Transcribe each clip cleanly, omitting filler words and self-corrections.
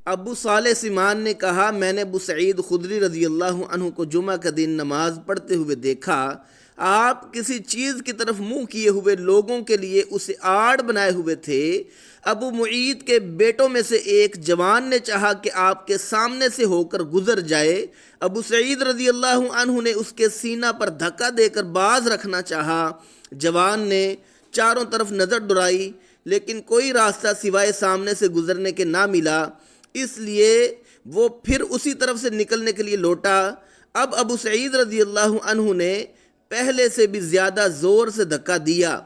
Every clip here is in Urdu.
ابو صالح سمان نے کہا، میں نے ابو سعید خدری رضی اللہ عنہ کو جمعہ کا دن نماز پڑھتے ہوئے دیکھا۔ آپ کسی چیز کی طرف منہ کیے ہوئے لوگوں کے لیے اسے آڑ بنائے ہوئے تھے۔ ابو معید کے بیٹوں میں سے ایک جوان نے چاہا کہ آپ کے سامنے سے ہو کر گزر جائے۔ ابو سعید رضی اللہ عنہ نے اس کے سینہ پر دھکا دے کر باز رکھنا چاہا۔ جوان نے چاروں طرف نظر دوڑائی لیکن کوئی راستہ سوائے سامنے سے گزرنے کے نہ ملا، اس لیے وہ پھر اسی طرف سے نکلنے کے لیے لوٹا۔ اب ابو سعید رضی اللہ عنہ نے پہلے سے بھی زیادہ زور سے دھکا دیا۔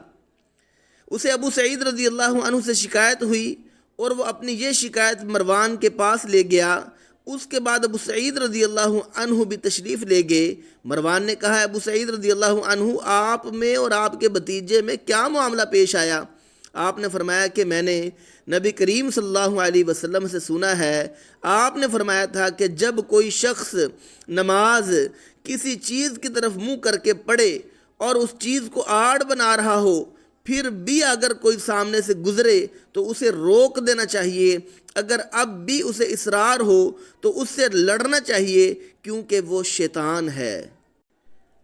اسے ابو سعید رضی اللہ عنہ سے شکایت ہوئی اور وہ اپنی یہ شکایت مروان کے پاس لے گیا۔ اس کے بعد ابو سعید رضی اللہ عنہ بھی تشریف لے گئے۔ مروان نے کہا، ابو سعید رضی اللہ عنہ، آپ میں اور آپ کے بھتیجے میں کیا معاملہ پیش آیا؟ آپ نے فرمایا کہ میں نے نبی کریم صلی اللہ علیہ وسلم سے سنا ہے، آپ نے فرمایا تھا کہ جب کوئی شخص نماز کسی چیز کی طرف منہ کر کے پڑھے اور اس چیز کو آڑ بنا رہا ہو، پھر بھی اگر کوئی سامنے سے گزرے تو اسے روک دینا چاہیے۔ اگر اب بھی اسے اصرار ہو تو اس سے لڑنا چاہیے، کیونکہ وہ شیطان ہے۔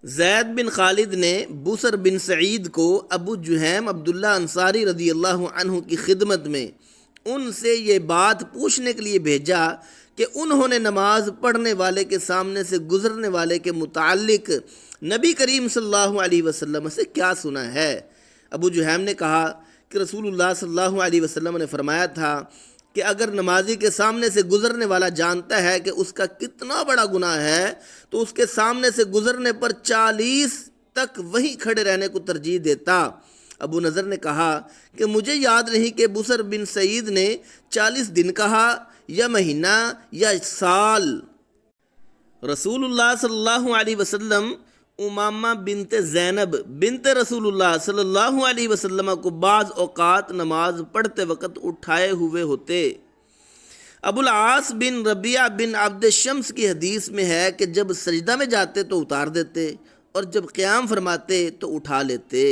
زید بن خالد نے بسر بن سعید کو ابو جہیم عبداللہ انصاری رضی اللہ عنہ کی خدمت میں ان سے یہ بات پوچھنے کے لیے بھیجا کہ انہوں نے نماز پڑھنے والے کے سامنے سے گزرنے والے کے متعلق نبی کریم صلی اللہ علیہ وسلم سے کیا سنا ہے۔ ابو جہیم نے کہا کہ رسول اللہ صلی اللہ علیہ وسلم نے فرمایا تھا کہ اگر نمازی کے سامنے سے گزرنے والا جانتا ہے کہ اس کا کتنا بڑا گناہ ہے تو اس کے سامنے سے گزرنے پر 40 تک وہیں کھڑے رہنے کو ترجیح دیتا۔ ابو نضر نے کہا کہ مجھے یاد نہیں کہ بسر بن سعید نے 40 دن کہا یا مہینہ یا سال۔ رسول اللہ صلی اللہ علیہ وسلم امامہ بنت زینب بنت رسول اللہ صلی اللہ علیہ وسلم کو بعض اوقات نماز پڑھتے وقت اٹھائے ہوئے ہوتے۔ ابو العاص بن ربیعہ بن عبد شمس کی حدیث میں ہے کہ جب سجدہ میں جاتے تو اتار دیتے اور جب قیام فرماتے تو اٹھا لیتے۔